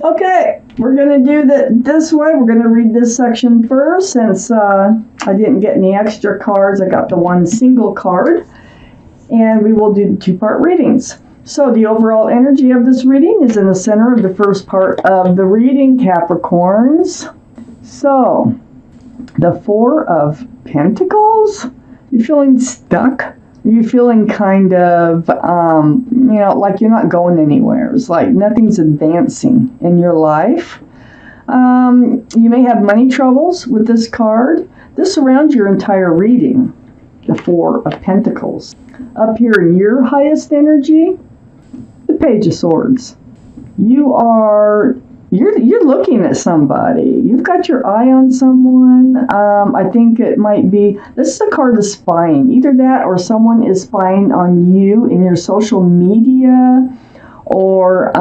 Okay, we're going to do this way. We're going to read this section first since I didn't get any extra cards. I got the one single card. And we will do 2-part readings. So the overall energy of this reading is in the center of the first part of the reading, Capricorns. So, the 4 of Pentacles. You're feeling stuck. You're feeling kind of, like you're not going anywhere. It's like nothing's advancing in your life. You may have money troubles with this card. This surrounds your entire reading, the 4 of Pentacles. Up here in your highest energy, the Page of Swords. You're looking at somebody. You've got your eye on someone. I think it might be, this is a card of spying. Either that or someone is spying on you in your social media, or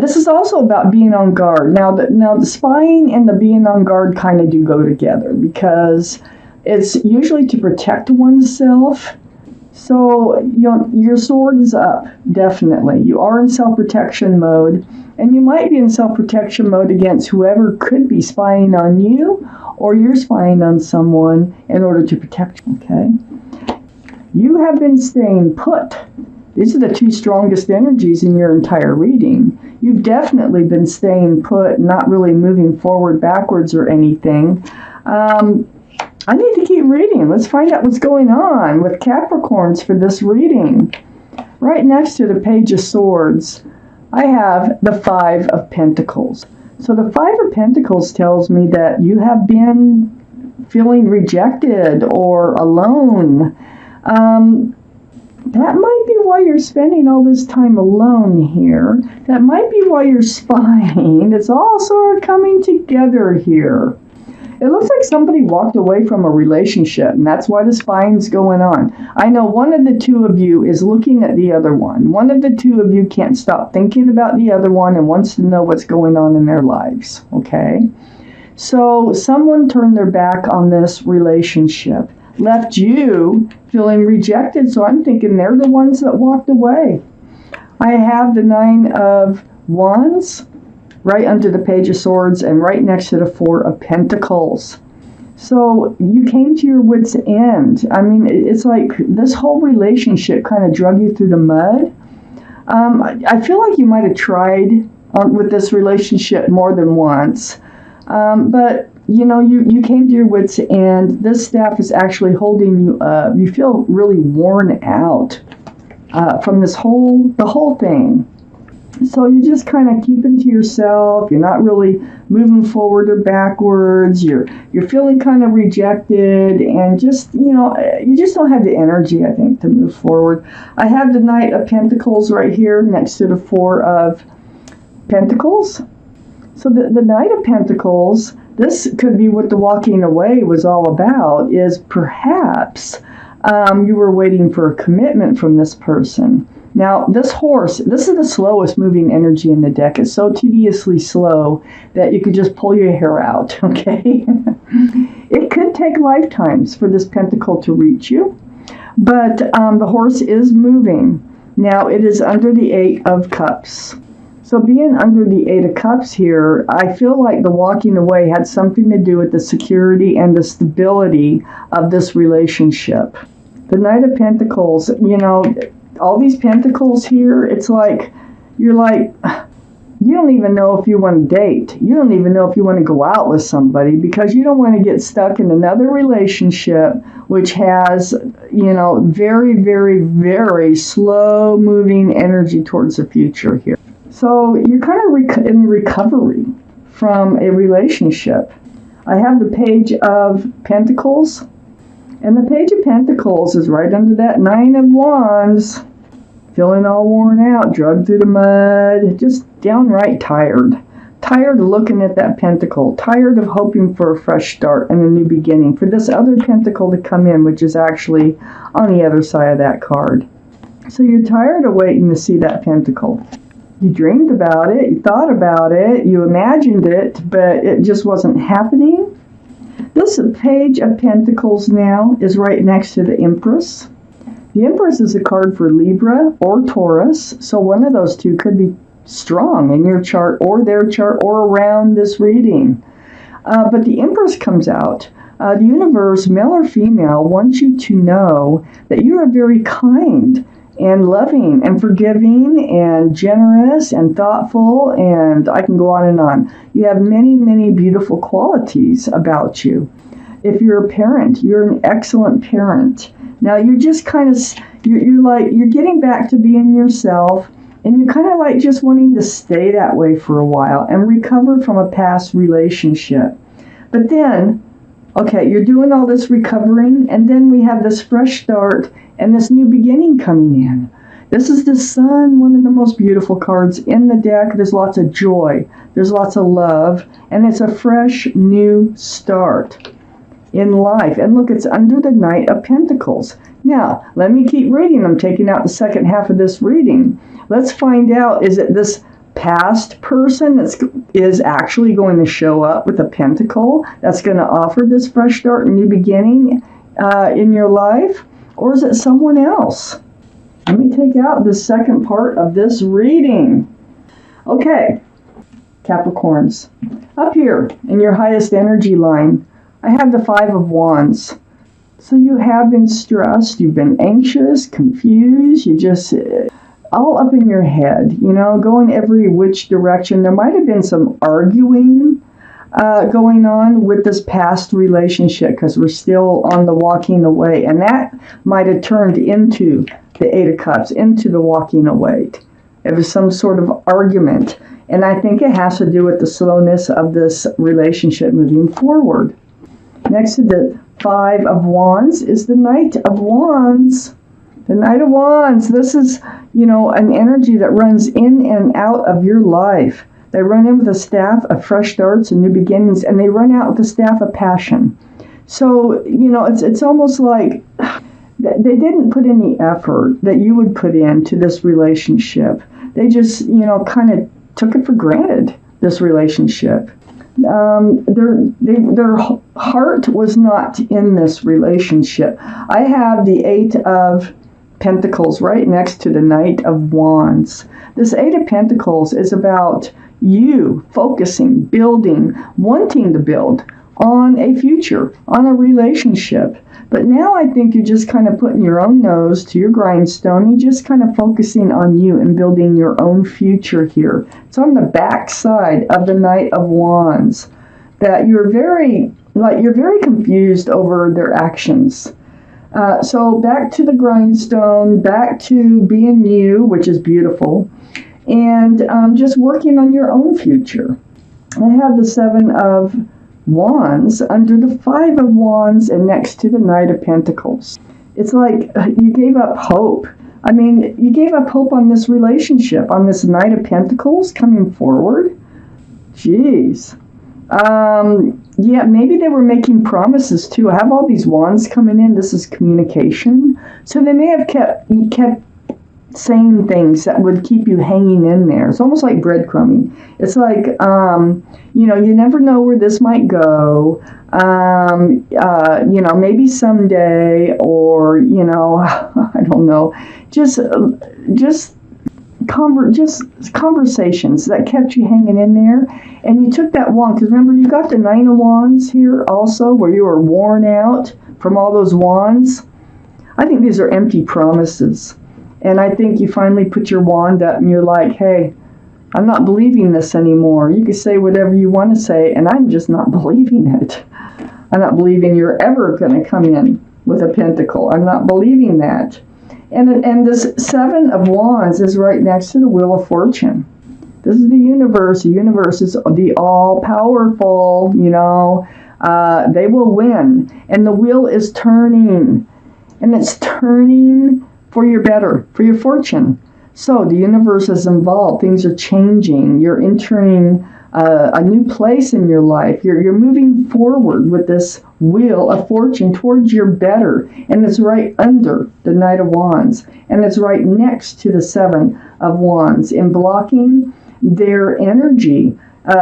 this is also about being on guard. Now the spying and the being on guard kind of do go together, because it's usually to protect oneself. So, your sword is up, definitely. You are in self-protection mode, and you might be in self-protection mode against whoever could be spying on you, or you're spying on someone in order to protect you, okay? You have been staying put. These are the 2 strongest energies in your entire reading. You've definitely been staying put, not really moving forward, backwards, or anything. I need to keep reading. Let's find out what's going on with Capricorns for this reading. Right next to the Page of Swords, I have the 5 of Pentacles. So the 5 of Pentacles tells me that you have been feeling rejected or alone. That might be why you're spending all this time alone here. That might be why you're spying. It's all sort of coming together here. It looks like somebody walked away from a relationship, and that's why the spying's going on. I know one of the 2 of you is looking at the other one. One of the 2 of you can't stop thinking about the other one and wants to know what's going on in their lives, okay? So someone turned their back on this relationship, left you feeling rejected, so I'm thinking they're the ones that walked away. I have the 9 of Wands right under the Page of Swords and right next to the 4 of Pentacles. So you came to your wit's end. I mean, it's like this whole relationship kind of drug you through the mud. I feel like you might have tried with this relationship more than once. But, you came to your wit's end. This staff is actually holding you up. You feel really worn out from the whole thing. So you just kind of keeping to yourself. You're not really moving forward or backwards. You're feeling kind of rejected, and just, you just don't have the energy, I think, to move forward. I have the Knight of Pentacles right here next to the 4 of Pentacles. So the Knight of Pentacles, this could be what the walking away was all about, is perhaps you were waiting for a commitment from this person. Now, this horse, this is the slowest moving energy in the deck. It's so tediously slow that you could just pull your hair out, okay? It could take lifetimes for this pentacle to reach you, but the horse is moving. Now, it is under the 8 of Cups. So being under the 8 of Cups here, I feel like the walking away had something to do with the security and the stability of this relationship. The Knight of Pentacles, all these pentacles here, it's like, you don't even know if you want to date. You don't even know if you want to go out with somebody, because you don't want to get stuck in another relationship which has, very, very, very slow moving energy towards the future here. So you're kind of in recovery from a relationship. I have the Page of Pentacles. And the Page of Pentacles is right under that 9 of Wands. Feeling all worn out, drugged through the mud, just downright tired. Tired of looking at that pentacle. Tired of hoping for a fresh start and a new beginning. For this other pentacle to come in, which is actually on the other side of that card. So you're tired of waiting to see that pentacle. You dreamed about it, you thought about it, you imagined it, but it just wasn't happening. This Page of Pentacles now is right next to the Empress. The Empress is a card for Libra or Taurus, so one of those two could be strong in your chart or their chart or around this reading. But the Empress comes out. The universe, male or female, wants you to know that you are very kind and loving and forgiving and generous and thoughtful, and I can go on and on. You have many, many beautiful qualities about you. If you're a parent, you're an excellent parent. Now you're just kind of, you're getting back to being yourself, and you're kind of like just wanting to stay that way for a while and recover from a past relationship. But then, okay, you're doing all this recovering, and then we have this fresh start and this new beginning coming in. This is the Sun, one of the most beautiful cards in the deck. There's lots of joy, there's lots of love, and it's a fresh new start in life. And look, it's under the Knight of Pentacles. Now, let me keep reading. I'm taking out the second half of this reading. Let's find out, is it this past person that is actually going to show up with a pentacle that's going to offer this fresh start and new beginning in your life? Or is it someone else? Let me take out the second part of this reading. Okay, Capricorns. Up here in your highest energy line, I have the Five of Wands. So you have been stressed, you've been anxious, confused, you just all up in your head, going every which direction. There might have been some arguing going on with this past relationship because we're still on the walking away, and that might have turned into the Eight of Cups, into the walking away. It was some sort of argument, and I think it has to do with the slowness of this relationship moving forward. Next to the Five of Wands is the Knight of Wands. The Knight of Wands, this is, an energy that runs in and out of your life. They run in with a staff of fresh starts and new beginnings, and they run out with a staff of passion. So, it's almost like they didn't put any effort that you would put into this relationship. They just, kind of took it for granted, this relationship. Their heart was not in this relationship. I have the Eight of Pentacles right next to the Knight of Wands. This Eight of Pentacles is about you focusing, building, wanting to build on a future, on a relationship. But now I think you're just kind of putting your own nose to your grindstone. You're just kind of focusing on you and building your own future here. It's on the back side of the Knight of Wands that you're very confused over their actions. So back to the grindstone, back to being you, which is beautiful, and just working on your own future. I have the Seven of Wands under the Five of Wands and next to the Knight of Pentacles. It's like you gave up hope. I mean, you gave up hope on this relationship, on this Knight of Pentacles coming forward. Jeez. Yeah, maybe they were making promises too. I have all these wands coming in. This is communication. So they may have kept saying things that would keep you hanging in there. It's almost like breadcrumbing. It's like, you never know where this might go. Maybe someday, or, I don't know. Just conversations that kept you hanging in there. And you took that wand, because remember, you got the Nine of Wands here also, where you were worn out from all those wands. I think these are empty promises. And I think you finally put your wand up and you're like, hey, I'm not believing this anymore. You can say whatever you want to say, and I'm just not believing it. I'm not believing you're ever going to come in with a pentacle. I'm not believing that. And this Seven of Wands is right next to the Wheel of Fortune. This is the universe. The universe is the all-powerful, they will win. And the wheel is turning. And it's turning for your better, for your fortune. So the universe is involved. Things are changing. You're entering a new place in your life. You're moving forward with this wheel of fortune towards your better. And it's right under the Knight of Wands. And it's right next to the Seven of Wands. In blocking their energy.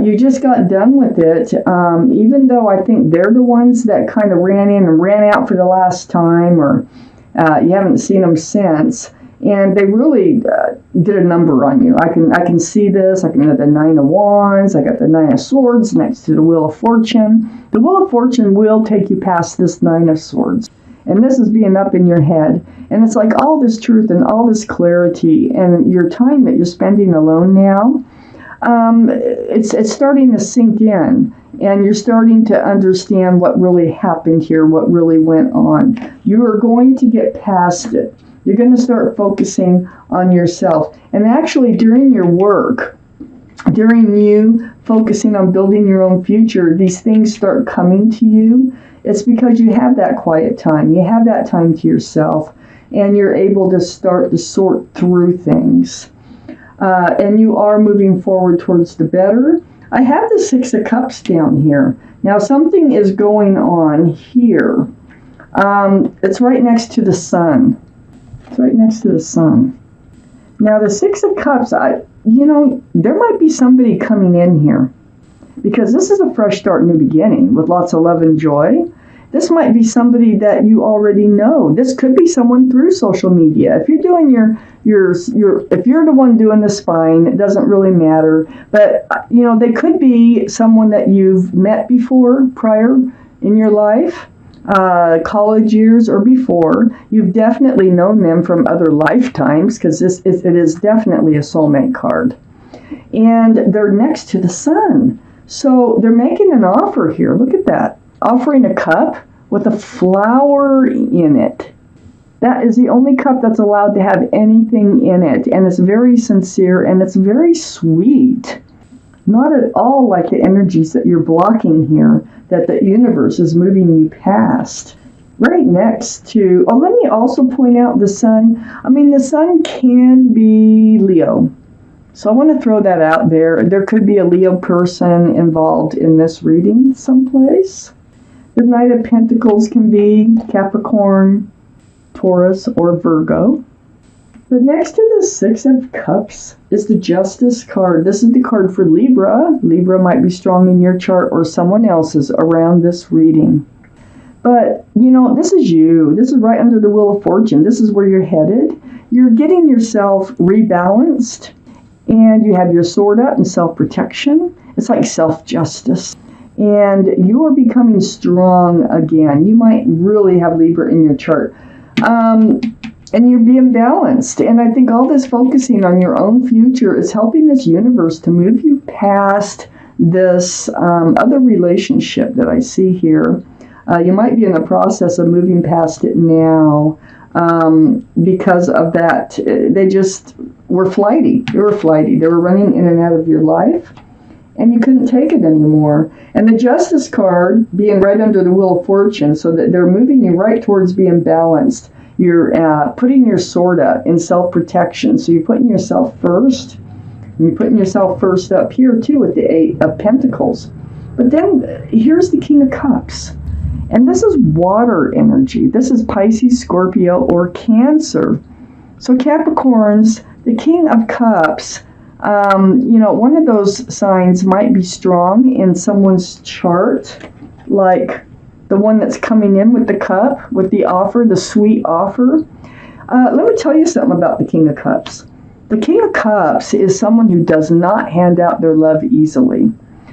You just got done with it, even though I think they're the ones that kind of ran in and ran out for the last time, or you haven't seen them since. And they really did a number on you. I can see this. I can get the Nine of Wands. I got the Nine of Swords next to the Wheel of Fortune. The Wheel of Fortune will take you past this Nine of Swords. And this is being up in your head. And it's like all this truth and all this clarity and your time that you're spending alone now, it's starting to sink in. And you're starting to understand what really happened here, what really went on. You are going to get past it. You're going to start focusing on yourself. And actually, during your work, during you focusing on building your own future, these things start coming to you. It's because you have that quiet time. You have that time to yourself. And you're able to start to sort through things. And you are moving forward towards the better. I have the Six of Cups down here. Now, something is going on here. It's right next to the sun. It's right next to the sun. Now, the Six of Cups, there might be somebody coming in here. Because this is a fresh start, new beginning with lots of love and joy. This might be somebody that you already know. This could be someone through social media. If you're doing if you're the one doing the spine, it doesn't really matter. But, they could be someone that you've met before, prior in your life, college years or before. You've definitely known them from other lifetimes because it is definitely a soulmate card. And they're next to the sun. So they're making an offer here. Look at that. Offering a cup with a flower in it. That is the only cup that's allowed to have anything in it. And it's very sincere and it's very sweet. Not at all like the energies that you're blocking here, that the universe is moving you past. Right next to, let me also point out the sun. The sun can be Leo. So I want to throw that out there. There could be a Leo person involved in this reading someplace. The Knight of Pentacles can be Capricorn, Taurus, or Virgo. But next to the Six of Cups is the Justice card. This is the card for Libra. Libra might be strong in your chart or someone else's around this reading. But, this is you. This is right under the Wheel of Fortune. This is where you're headed. You're getting yourself rebalanced. And you have your sword up and self-protection. It's like self-justice. And you are becoming strong again. You might really have Libra in your chart. And you're being balanced. And I think all this focusing on your own future is helping this universe to move you past this other relationship that I see here. You might be in the process of moving past it now. Because of that, they just were flighty. They were flighty. They were running in and out of your life, and you couldn't take it anymore. And the Justice card being right under the Wheel of Fortune, so that they're moving you right towards being balanced. You're putting your sword up in self-protection, so you're putting yourself first. And you're putting yourself first up here, too, with the Eight of Pentacles. But then here's the King of Cups. And this is water energy. This is Pisces, Scorpio, or Cancer. So Capricorns, the King of Cups, one of those signs might be strong in someone's chart, like the one that's coming in with the cup, with the offer, the sweet offer. Let me tell you something about the King of Cups. The King of Cups is someone who does not hand out their love easily.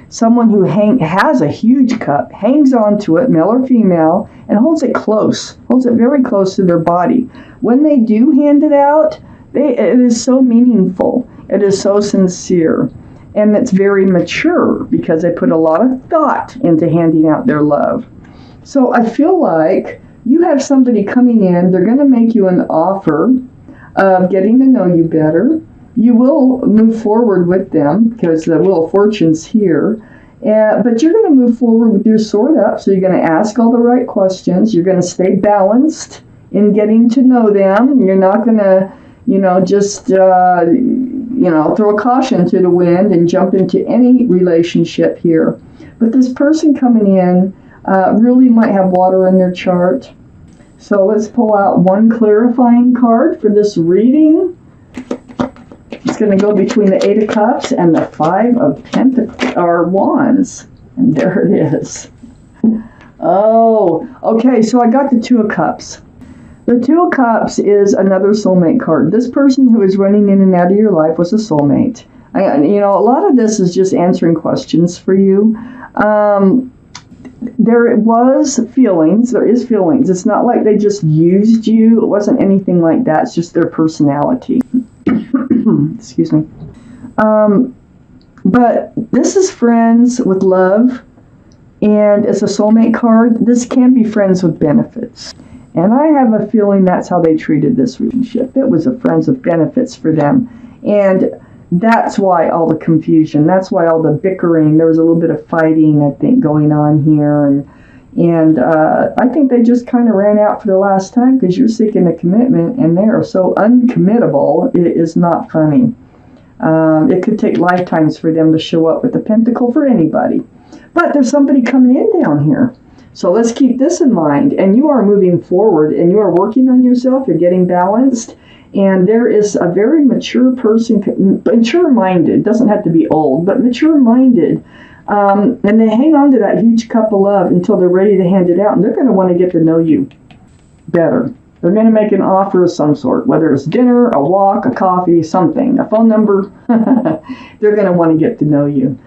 Someone who has a huge cup, hangs onto it, male or female, and holds it close, holds it very close to their body. When they do hand it out, it is so meaningful. It is so sincere. And it's very mature because they put a lot of thought into handing out their love. So I feel like you have somebody coming in, they're going to make you an offer of getting to know you better. You will move forward with them because the Wheel of Fortune's here. But you're going to move forward with your sword up. So you're going to ask all the right questions. You're going to stay balanced in getting to know them. You're not going to, just, throw caution to the wind and jump into any relationship here. But this person coming in really might have water in their chart. So let's pull out one clarifying card for this reading. It's going to go between the Eight of Cups and the Five of Pentacles, or Wands. And there it is. Oh, okay, so I got the Two of Cups. The Two of Cups is another soulmate card. This person who is running in and out of your life was a soulmate. A lot of this is just answering questions for you. There was feelings. There is feelings. It's not like they just used you. It wasn't anything like that. It's just their personality. Excuse me. But this is friends with love, and it's a soulmate card. This can be friends with benefits. And I have a feeling that's how they treated this relationship. It was a friends with benefits for them. And that's why all the confusion. That's why all the bickering. There was a little bit of fighting, I think, going on here. And I think they just kind of ran out for the last time because you're seeking a commitment, and they are so uncommittable, it is not funny. It could take lifetimes for them to show up with the pentacle for anybody. But there's somebody coming in down here. So let's keep this in mind. And you are moving forward, and you are working on yourself. You're getting balanced. And there is a very mature person, mature-minded, doesn't have to be old, but mature-minded. And they hang on to that huge cup of love until they're ready to hand it out. And they're going to want to get to know you better. They're going to make an offer of some sort, whether it's dinner, a walk, a coffee, something, a phone number. They're going to want to get to know you.